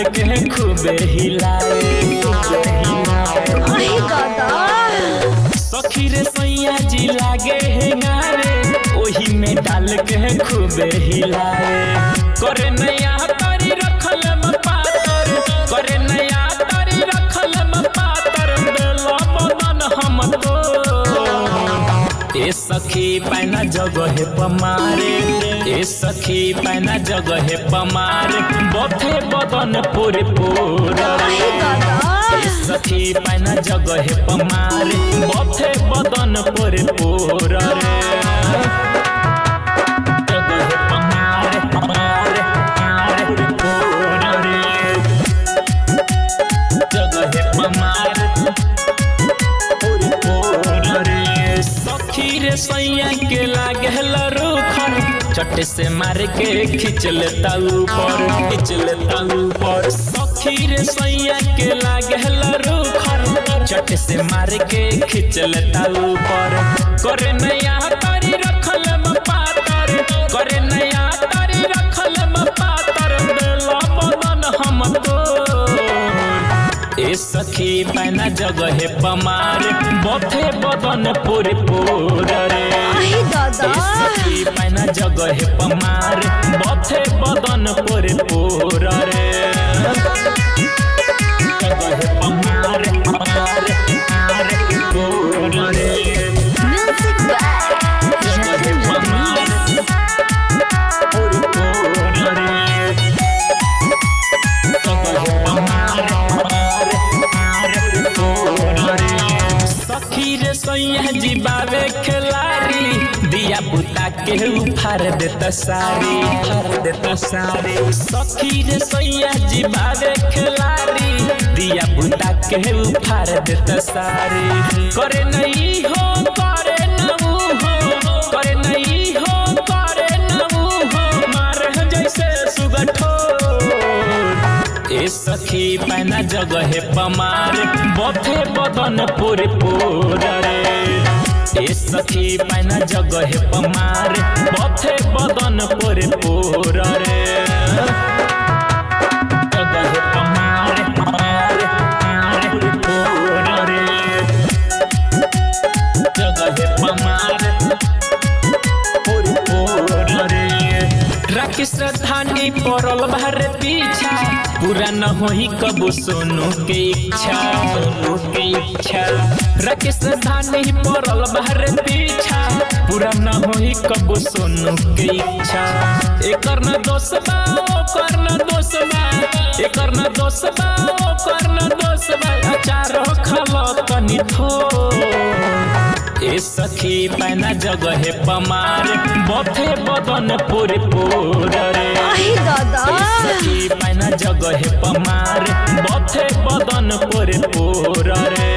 डाल के खूबे हिलाए सखी रे सैया जी लागे हेंगारे ओही में डाल के खूबे हिलाए करे नया तारी रखल में पातर करे नया तारी रखल में पातर बेला बदन हम तो ए सखी पैना जगह पमारे ए सखी पैना जगह पमारे बथे बदन पूरे पूरा ए सखी पैना जगह पमारे बथे बदन पूरे पूरा रे जगह पमारे पमारे पमारे पूरा रे जगह पमारे पूरे पूरा रे सखी रे सैया के लागल रूखर चट से मार के खींच लेता ऊपर सखी रे सैया के लागल रूखर चट से मार के खींच लेता ऊपर करे नया तारी रखल में पातर करे नया तारी रखल में पातर बेला बदन हम तो ए सखी पैना जगह पमार बथे बदन पूरे पूरा रे ए सखी पैना जगह पमार बथे बदन पूरे पूरा रे जगह पमार पमार पमार पूरा रे जगह पमार पूरे पूरा रे जगह पमार सखी रे सैया जी बाबे खिलाड़ी दिया बुता के उफार देता सारी सखी रे सैया जी बाबे खिलाड़ी दिया बुता के उफार देता सारी करे नहीं हो करे नऊ हो करे नहीं हो करे नऊ हो मारे जैसे सुगठो ए सखी पैना जगह पमार बथे बदन पूरे पूरा रे ए सखी पैना जगह पमार बथे बदन पूरे पूरा रे जगह पमार पमार पमार पूरा रे जगह पमार पूरे पूरा रे राखी श्रद्धानी पड़ल बाहर पीछा पूरा न होई कबो सोनू के इच्छा राखी श्रद्धानी पड़ल बाहर पीछा पूरा न होई कबो सोनू के इच्छा एकर न दोष बा ओकर न दोष बा एकर न दोष बा ओकर न दोष बा अचार खलो तनी थो ए सखी पैना जगह पमार बथे बदन पूरे पूरा रे ए सखी पैना जगह पमार बथे बदन पूरे पूरा रे।